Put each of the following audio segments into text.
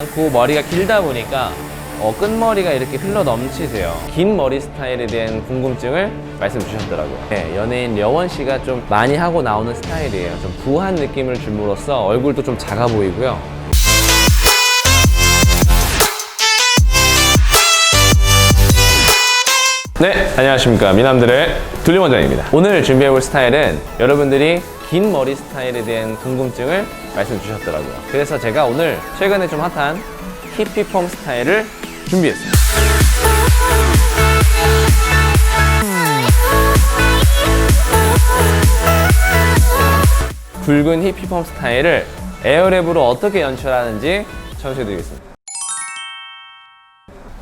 않고 머리가 길다 보니까 끝머리가 이렇게 흘러 넘치세요. 긴 머리 스타일에 대한 궁금증을 말씀 주셨더라고요. 네, 연예인 려원 씨가 좀 많이 하고 나오는 스타일이에요. 좀 부한 느낌을 줌으로써 얼굴도 좀 작아 보이고요. 네, 안녕하십니까. 미남들의 둘리원장입니다. 오늘 준비해볼 스타일은 여러분들이 긴 머리 스타일에 대한 궁금증을 말씀 주셨더라고요. 그래서 제가 오늘 최근에 좀 핫한 히피펌 스타일을 준비했습니다. 굵은 히피펌 스타일을 에어랩으로 어떻게 연출하는지 전수해드리겠습니다.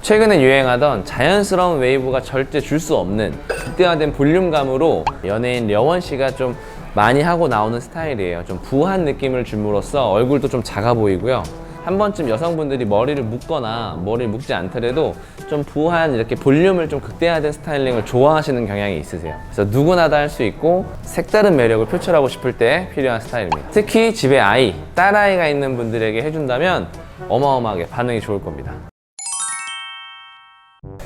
최근에 유행하던 자연스러운 웨이브가 절대 줄 수 없는 극대화된 볼륨감으로 연예인 려원 씨가 좀 많이 하고 나오는 스타일이에요. 좀 부한 느낌을 줌으로써 얼굴도 좀 작아 보이고요. 한 번쯤 여성분들이 머리를 묶거나 머리를 묶지 않더라도 좀 부한 이렇게 볼륨을 좀 극대화된 스타일링을 좋아하시는 경향이 있으세요. 그래서 누구나 다 할 수 있고 색다른 매력을 표출하고 싶을 때 필요한 스타일입니다. 특히 집에 아이, 딸아이가 있는 분들에게 해준다면 어마어마하게 반응이 좋을 겁니다.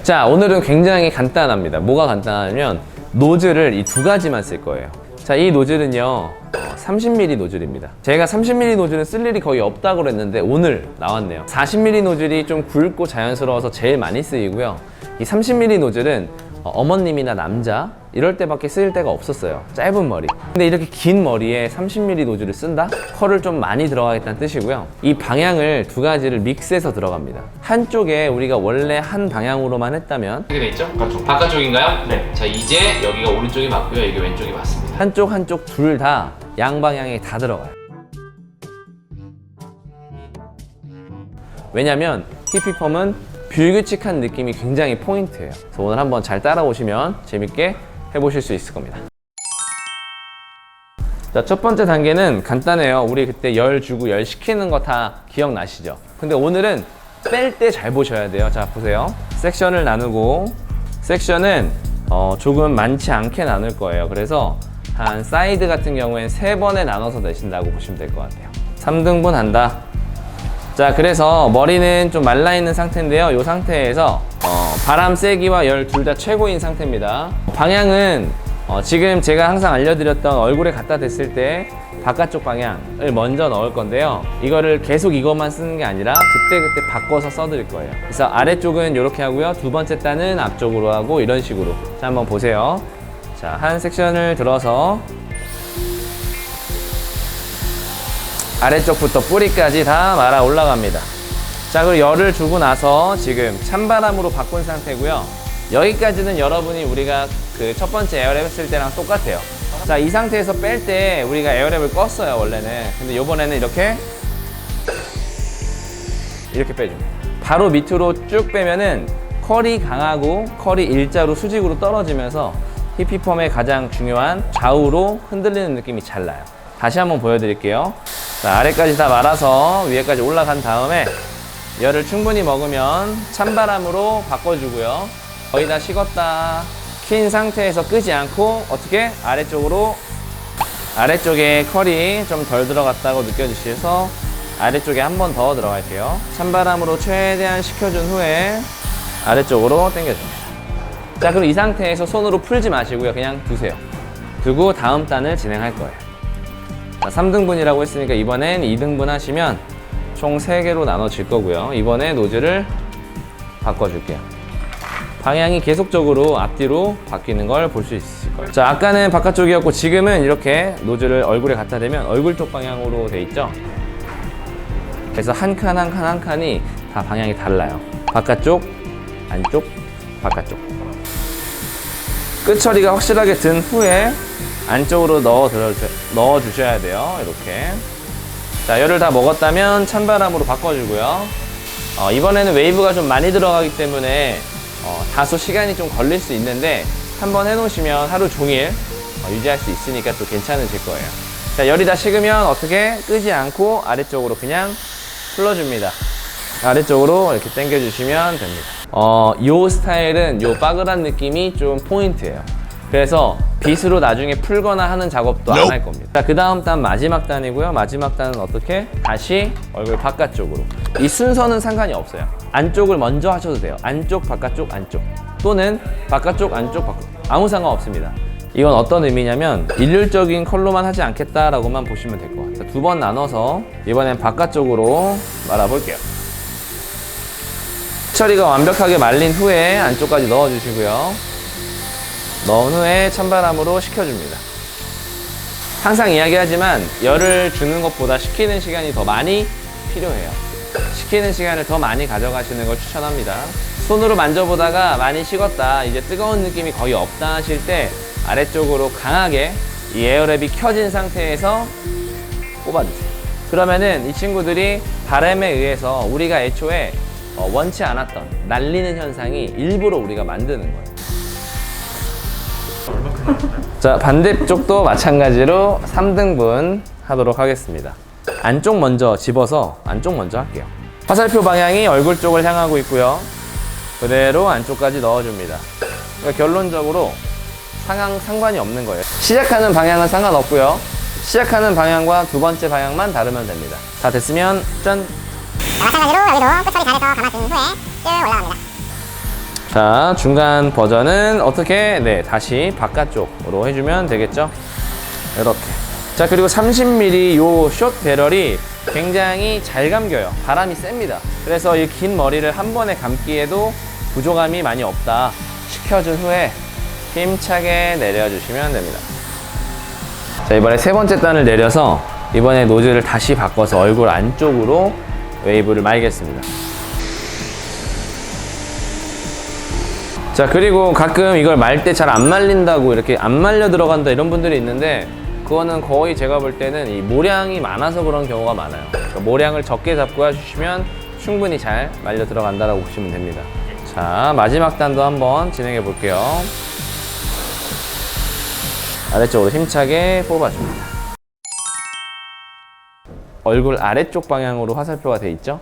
자, 오늘은 굉장히 간단합니다. 뭐가 간단하냐면 노즐을 이 두 가지만 쓸 거예요. 자, 이 노즐은요 30mm 노즐입니다. 제가 30mm 노즐은 쓸 일이 거의 없다고 그랬는데 오늘 나왔네요. 40mm 노즐이 좀 굵고 자연스러워서 제일 많이 쓰이고요. 이 30mm 노즐은 어머님이나 남자 이럴 때밖에 쓸 데가 없었어요. 짧은 머리. 근데 이렇게 긴 머리에 30mm 노즐을 쓴다? 컬을 좀 많이 들어가겠다는 뜻이고요. 이 방향을 두 가지를 믹스해서 들어갑니다. 한쪽에 우리가 원래 한 방향으로만 했다면 어떻게 돼 있죠? 바깥쪽인가요? 네. 자, 이제 여기가 오른쪽이 맞고요. 이게 왼쪽이 맞습니다. 한쪽 둘 다 양방향에 다 들어가요. 왜냐면 히피펌은 불규칙한 느낌이 굉장히 포인트예요. 그래서 오늘 한번 잘 따라오시면 재밌게 해보실 수 있을 겁니다. 자, 첫 번째 단계는 간단해요. 우리 그때 열 주고 열 식히는 거 다 기억나시죠? 근데 오늘은 뺄 때 잘 보셔야 돼요. 자, 보세요. 섹션을 나누고 섹션은 조금 많지 않게 나눌 거예요. 그래서 한 사이드 같은 경우엔 3번에 나눠서 내신다고 보시면 될 것 같아요. 3등분 한다. 자, 그래서 머리는 좀 말라있는 상태인데요. 이 상태에서 바람 세기와 열 둘 다 최고인 상태입니다. 방향은 지금 제가 항상 알려드렸던 얼굴에 갖다 댔을 때 바깥쪽 방향을 먼저 넣을 건데요. 이거를 계속 이것만 쓰는 게 아니라 그때그때 바꿔서 써드릴 거예요. 그래서 아래쪽은 이렇게 하고요. 두 번째 단은 앞쪽으로 하고 이런 식으로. 자, 한번 보세요. 자, 한 섹션을 들어서 아래쪽부터 뿌리까지 다 말아 올라갑니다. 자, 그리고 열을 주고 나서 지금 찬바람으로 바꾼 상태고요. 여기까지는 여러분이 우리가 그 첫 번째 에어랩 했을 때랑 똑같아요. 자, 이 상태에서 뺄 때 우리가 에어랩을 껐어요, 원래는. 근데 요번에는 이렇게 빼줍니다. 바로 밑으로 쭉 빼면은 컬이 강하고 컬이 일자로 수직으로 떨어지면서 히피펌의 가장 중요한 좌우로 흔들리는 느낌이 잘 나요. 다시 한번 보여드릴게요. 자, 아래까지 다 말아서 위에까지 올라간 다음에 열을 충분히 먹으면 찬바람으로 바꿔주고요. 거의 다 식었다. 킨 상태에서 끄지 않고 어떻게 아래쪽에 컬이 좀 덜 들어갔다고 느껴지셔서 아래쪽에 한 번 더 들어갈게요. 찬바람으로 최대한 식혀준 후에 아래쪽으로 당겨줍니다. 자, 그럼 이 상태에서 손으로 풀지 마시고요. 그냥 두세요. 두고 다음 단을 진행할 거예요. 자, 3등분이라고 했으니까 이번엔 2등분 하시면 총 3개로 나눠질 거고요. 이번에 노즐을 바꿔줄게요. 방향이 계속적으로 앞뒤로 바뀌는 걸 볼 수 있을 거예요. 자, 아까는 바깥쪽이었고 지금은 이렇게 노즐을 얼굴에 갖다 대면 얼굴 쪽 방향으로 돼 있죠. 그래서 한 칸 한 칸 한 칸이 다 방향이 달라요. 바깥쪽, 안쪽, 바깥쪽. 끝 처리가 확실하게 든 후에 안쪽으로 넣어주셔야 돼요. 이렇게. 자, 열을 다 먹었다면 찬바람으로 바꿔주고요. 이번에는 웨이브가 좀 많이 들어가기 때문에 다소 시간이 좀 걸릴 수 있는데 한번 해놓으시면 하루 종일 유지할 수 있으니까 또 괜찮으실 거예요. 자, 열이 다 식으면 어떻게 끄지 않고 아래쪽으로 그냥 풀러줍니다. 아래쪽으로 이렇게 당겨주시면 됩니다. 요 스타일은 요 빠글한 느낌이 좀 포인트예요. 그래서 빗으로 나중에 풀거나 하는 작업도 안 할 겁니다. 자, 그 다음 단 마지막 단이고요. 마지막 단은 어떻게? 다시 얼굴 바깥쪽으로. 이 순서는 상관이 없어요. 안쪽을 먼저 하셔도 돼요. 안쪽, 바깥쪽, 안쪽. 또는 바깥쪽, 안쪽, 바깥쪽. 아무 상관없습니다. 이건 어떤 의미냐면 일률적인 컬러만 하지 않겠다라고만 보시면 될 것 같아요. 두 번 나눠서 이번엔 바깥쪽으로 말아볼게요. 처리가 완벽하게 말린 후에 안쪽까지 넣어주시고요. 넣은 후에 찬바람으로 식혀줍니다. 항상 이야기하지만 열을 주는 것보다 식히는 시간이 더 많이 필요해요. 식히는 시간을 더 많이 가져가시는 걸 추천합니다. 손으로 만져보다가 많이 식었다, 이제 뜨거운 느낌이 거의 없다 하실 때 아래쪽으로 강하게 이 에어랩이 켜진 상태에서 뽑아주세요. 그러면은 이 친구들이 바람에 의해서 우리가 애초에 원치 않았던 날리는 현상이 일부러 우리가 만드는 거예요. 자, 반대쪽도 마찬가지로 3등분 하도록 하겠습니다. 안쪽 먼저 집어서 안쪽 먼저 할게요. 화살표 방향이 얼굴 쪽을 향하고 있고요. 그대로 안쪽까지 넣어줍니다. 그러니까 결론적으로 상관이 없는 거예요. 시작하는 방향은 상관없고요. 시작하는 방향과 두 번째 방향만 다르면 됩니다. 다 됐으면 짠! 마찬가지로 여기도 끝처리 잘해서 감아준 후에 쭉 올라갑니다. 자, 중간 버전은 어떻게? 네, 다시 바깥쪽으로 해주면 되겠죠? 이렇게. 자, 그리고 30mm 요 숏 배럴이 굉장히 잘 감겨요. 바람이 셉니다. 그래서 이 긴 머리를 한 번에 감기에도 부족함이 많이 없다. 식혀준 후에 힘차게 내려주시면 됩니다. 자, 이번에 세 번째 단을 내려서 이번에 노즐을 다시 바꿔서 얼굴 안쪽으로 웨이브를 말겠습니다. 자, 그리고 가끔 이걸 말 때 잘 안 말린다고 이렇게 안 말려 들어간다 이런 분들이 있는데 그거는 거의 제가 볼 때는 이 모량이 많아서 그런 경우가 많아요. 그러니까 모량을 적게 잡고 해주시면 충분히 잘 말려 들어간다라고 보시면 됩니다. 자, 마지막 단도 한번 진행해 볼게요. 아래쪽으로 힘차게 뽑아줍니다. 얼굴 아래쪽 방향으로 화살표가 돼 있죠?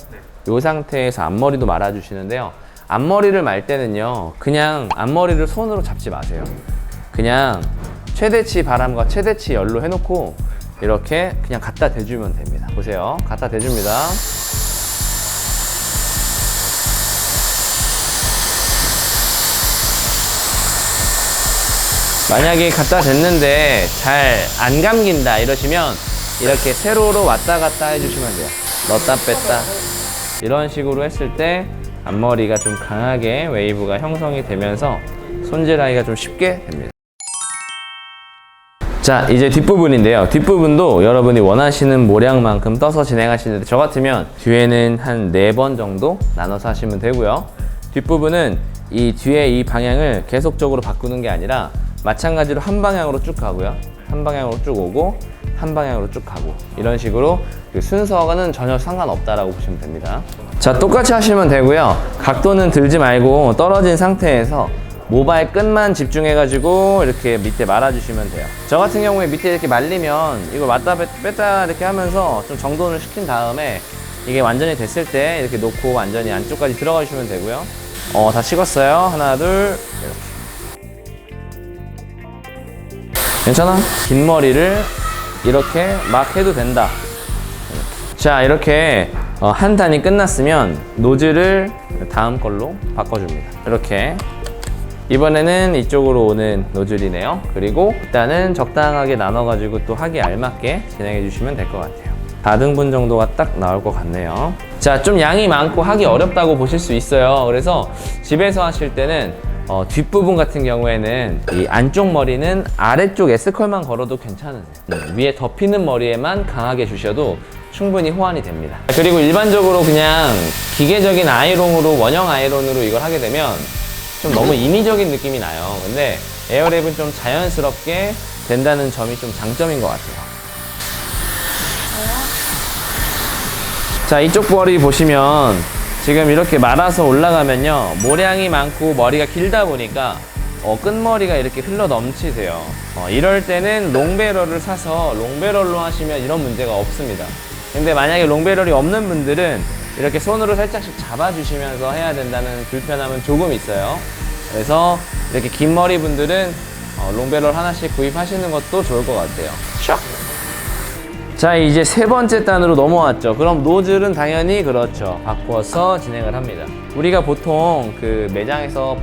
이 상태에서 앞머리도 말아주시는데요. 앞머리를 말 때는요, 그냥 앞머리를 손으로 잡지 마세요. 그냥 최대치 바람과 최대치 열로 해놓고 이렇게 그냥 갖다 대주면 됩니다. 보세요. 갖다 대줍니다. 만약에 갖다 댔는데 잘 안 감긴다 이러시면 이렇게 세로로 왔다 갔다 해주시면 돼요. 넣었다 뺐다 이런 식으로 했을 때 앞머리가 좀 강하게 웨이브가 형성이 되면서 손질하기가 좀 쉽게 됩니다. 자, 이제 뒷부분인데요. 뒷부분도 여러분이 원하시는 모량만큼 떠서 진행하시는데 저 같으면 뒤에는 한 4번 정도 나눠서 하시면 되고요. 뒷부분은 이 뒤에 이 방향을 계속적으로 바꾸는 게 아니라 마찬가지로 한 방향으로 쭉 가고요. 한 방향으로 쭉 오고 한 방향으로 쭉 가고 이런 식으로 그 순서가는 전혀 상관없다라고 보시면 됩니다. 자, 똑같이 하시면 되고요. 각도는 들지 말고 떨어진 상태에서 모발 끝만 집중해가지고 이렇게 밑에 말아주시면 돼요. 저 같은 경우에 밑에 이렇게 말리면 이걸 왔다 뺐다 이렇게 하면서 좀 정돈을 시킨 다음에 이게 완전히 됐을 때 이렇게 놓고 완전히 안쪽까지 들어가 주시면 되고요. 다 식었어요. 하나, 둘, 이렇게. 괜찮아? 긴 머리를 이렇게 막 해도 된다. 자, 이렇게 한 단이 끝났으면 노즐을 다음 걸로 바꿔줍니다. 이렇게 이번에는 이쪽으로 오는 노즐이네요. 그리고 일단은 적당하게 나눠가지고 또 하기에 알맞게 진행해 주시면 될 것 같아요. 4등분 정도가 딱 나올 것 같네요. 자, 좀 양이 많고 하기 어렵다고 보실 수 있어요. 그래서 집에서 하실 때는 뒷부분 같은 경우에는 이 안쪽 머리는 아래쪽 S컬만 걸어도 괜찮으세요. 위에 덮이는 머리에만 강하게 주셔도 충분히 호환이 됩니다. 그리고 일반적으로 그냥 기계적인 아이롱으로, 원형 아이론으로 이걸 하게 되면 좀 너무 인위적인 느낌이 나요. 근데 에어랩은 좀 자연스럽게 된다는 점이 좀 장점인 것 같아요. 자, 이쪽 머리 보시면 지금 이렇게 말아서 올라가면요, 모량이 많고 머리가 길다 보니까 끝머리가 이렇게 흘러 넘치세요. 이럴 때는 롱배럴을 사서 롱배럴로 하시면 이런 문제가 없습니다. 근데 만약에 롱배럴이 없는 분들은 이렇게 손으로 살짝씩 잡아주시면서 해야 된다는 불편함은 조금 있어요. 그래서 이렇게 긴 머리 분들은 롱배럴 하나씩 구입하시는 것도 좋을 것 같아요. 샥! 자, 이제 세 번째 단으로 넘어왔죠. 그럼 노즐은 당연히 그렇죠. 바꿔서 진행을 합니다. 우리가 보통 그 매장에서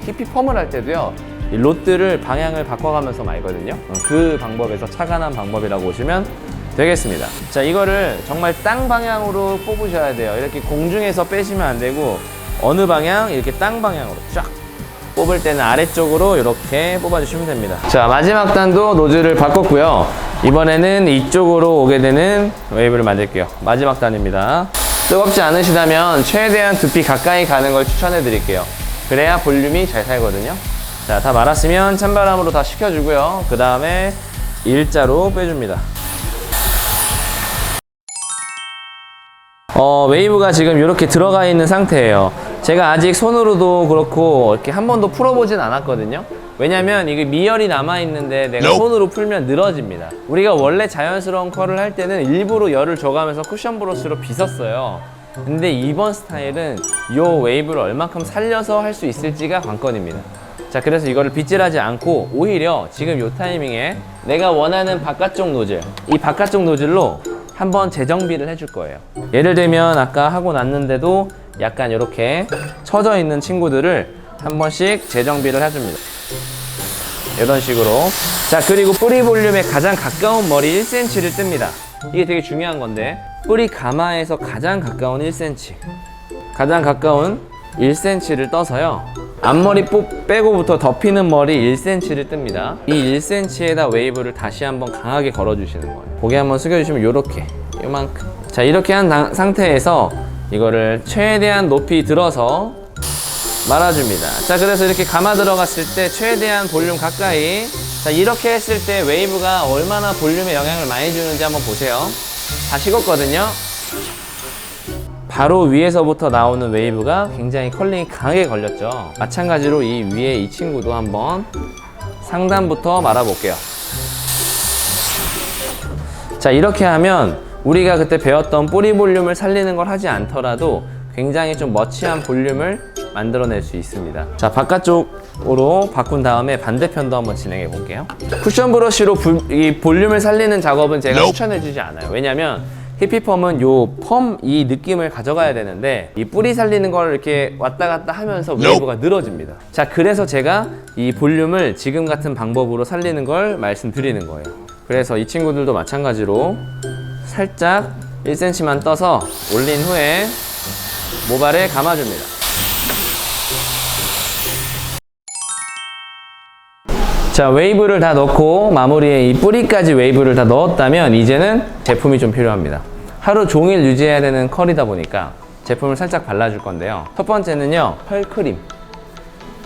TP 펌을 할 때도요, 이 롯들을 방향을 바꿔가면서 말거든요. 그 방법에서 착안한 방법이라고 보시면 되겠습니다. 자, 이거를 정말 땅 방향으로 뽑으셔야 돼요. 이렇게 공중에서 빼시면 안 되고, 어느 방향? 이렇게 땅 방향으로 쫙. 뽑을 때는 아래쪽으로 이렇게 뽑아주시면 됩니다. 자, 마지막 단도 노즐을 바꿨고요. 이번에는 이쪽으로 오게 되는 웨이브를 만들게요. 마지막 단입니다. 뜨겁지 않으시다면 최대한 두피 가까이 가는 걸 추천해 드릴게요. 그래야 볼륨이 잘 살거든요. 자, 다 말았으면 찬바람으로 다 식혀주고요. 그 다음에 일자로 빼줍니다. 웨이브가 지금 이렇게 들어가 있는 상태예요. 제가 아직 손으로도 그렇고 이렇게 한 번도 풀어보진 않았거든요. 왜냐면 이게 미열이 남아있는데 내가 손으로 풀면 늘어집니다. 우리가 원래 자연스러운 컬을 할 때는 일부러 열을 줘가면서 쿠션 브러쉬로 빗었어요. 근데 이번 스타일은 이 웨이브를 얼만큼 살려서 할 수 있을지가 관건입니다. 자, 그래서 이거를 빗질하지 않고 오히려 지금 이 타이밍에 내가 원하는 바깥쪽 노즐, 이 바깥쪽 노즐로 한번 재정비를 해줄 거예요. 예를 들면 아까 하고 났는데도 약간 이렇게 처져 있는 친구들을 한 번씩 재정비를 해줍니다. 이런 식으로. 자, 그리고 뿌리 볼륨에 가장 가까운 머리 1cm를 뜹니다. 이게 되게 중요한 건데, 뿌리 가마에서 가장 가까운 1cm, 가장 가까운 1cm를 떠서요, 앞머리 빼고부터 덮이는 머리 1cm를 뜹니다. 이 1cm에다 웨이브를 다시 한번 강하게 걸어주시는 거예요. 고개 한번 숙여주시면 요렇게, 요만큼. 자, 이렇게 한 상태에서 이거를 최대한 높이 들어서 말아줍니다. 자, 그래서 이렇게 감아 들어갔을 때 최대한 볼륨 가까이. 자, 이렇게 했을 때 웨이브가 얼마나 볼륨에 영향을 많이 주는지 한번 보세요. 다 식었거든요. 바로 위에서부터 나오는 웨이브가 굉장히 컬링이 강하게 걸렸죠. 마찬가지로 이 위에 이 친구도 한번 상단부터 말아볼게요. 자, 이렇게 하면 우리가 그때 배웠던 뿌리 볼륨을 살리는 걸 하지 않더라도 굉장히 좀 머치한 볼륨을 만들어낼 수 있습니다. 자, 바깥쪽으로 바꾼 다음에 반대편도 한번 진행해 볼게요. 쿠션 브러쉬로 이 볼륨을 살리는 작업은 제가 추천해 주지 않아요. 왜냐면 히피펌은 이 느낌을 가져가야 되는데 이 뿌리 살리는 걸 이렇게 왔다 갔다 하면서 웨이브가 늘어집니다. 자, 그래서 제가 이 볼륨을 지금 같은 방법으로 살리는 걸 말씀드리는 거예요. 그래서 이 친구들도 마찬가지로 살짝 1cm만 떠서 올린 후에 모발에 감아줍니다. 자, 웨이브를 다 넣고 마무리에 이 뿌리까지 웨이브를 다 넣었다면 이제는 제품이 좀 필요합니다. 하루 종일 유지해야 되는 컬이다 보니까 제품을 살짝 발라줄 건데요. 첫 번째는요, 펄 크림.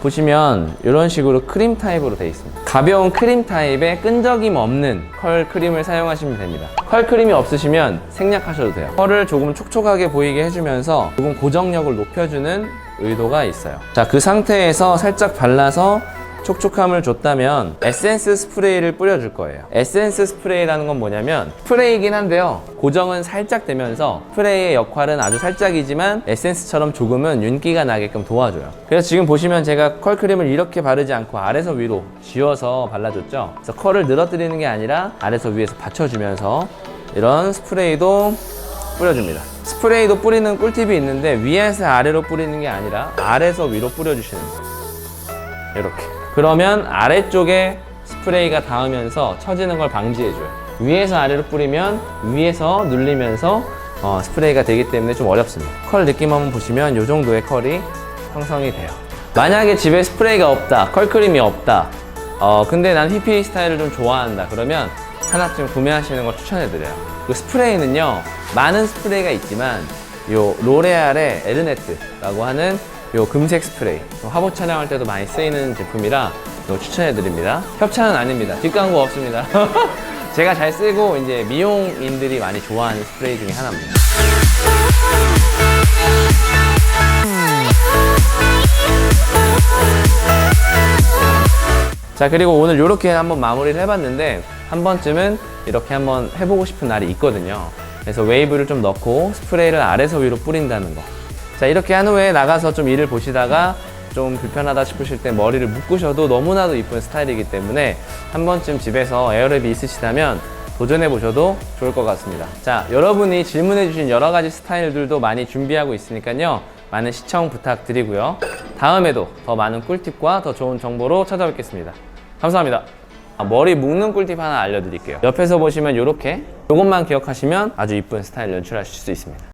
보시면 이런 식으로 크림 타입으로 되어 있습니다. 가벼운 크림 타입에 끈적임 없는 컬 크림을 사용하시면 됩니다. 컬 크림이 없으시면 생략하셔도 돼요. 컬을 조금 촉촉하게 보이게 해주면서 조금 고정력을 높여주는 의도가 있어요. 자, 그 상태에서 살짝 발라서 촉촉함을 줬다면 에센스 스프레이를 뿌려줄 거예요. 에센스 스프레이라는 건 뭐냐면 스프레이긴 한데요, 고정은 살짝 되면서 스프레이의 역할은 아주 살짝이지만 에센스처럼 조금은 윤기가 나게끔 도와줘요. 그래서 지금 보시면 제가 컬 크림을 이렇게 바르지 않고 아래서 위로 쥐어서 발라줬죠. 그래서 컬을 늘어뜨리는 게 아니라 아래서 위에서 받쳐주면서 이런 스프레이도 뿌려줍니다. 스프레이도 뿌리는 꿀팁이 있는데 위에서 아래로 뿌리는 게 아니라 아래서 위로 뿌려주시는 거예요. 이렇게. 그러면 아래쪽에 스프레이가 닿으면서 처지는 걸 방지해줘요. 위에서 아래로 뿌리면 위에서 눌리면서 스프레이가 되기 때문에 좀 어렵습니다. 컬 느낌 한번 보시면 이 정도의 컬이 형성이 돼요. 만약에 집에 스프레이가 없다, 컬크림이 없다, 근데 난 휘피 스타일을 좀 좋아한다, 그러면 하나쯤 구매하시는 걸 추천해드려요. 그 스프레이는요, 많은 스프레이가 있지만 요 로레알의 에르네트라고 하는 요 금색 스프레이, 화보 촬영할 때도 많이 쓰이는 제품이라 이거 추천해드립니다. 협찬은 아닙니다. 뒷광고 없습니다. 제가 잘 쓰고 이제 미용인들이 많이 좋아하는 스프레이 중에 하나입니다. 자, 그리고 오늘 이렇게 한번 마무리를 해봤는데 한 번쯤은 이렇게 한번 해보고 싶은 날이 있거든요. 그래서 웨이브를 좀 넣고 스프레이를 아래서 위로 뿌린다는 거. 자, 이렇게 한 후에 나가서 좀 일을 보시다가 좀 불편하다 싶으실 때 머리를 묶으셔도 너무나도 이쁜 스타일이기 때문에 한 번쯤 집에서 에어랩이 있으시다면 도전해 보셔도 좋을 것 같습니다. 자, 여러분이 질문해 주신 여러 가지 스타일들도 많이 준비하고 있으니까요. 많은 시청 부탁드리고요. 다음에도 더 많은 꿀팁과 더 좋은 정보로 찾아뵙겠습니다. 감사합니다. 머리 묶는 꿀팁 하나 알려드릴게요. 옆에서 보시면 이렇게 이것만 기억하시면 아주 이쁜 스타일 연출하실 수 있습니다.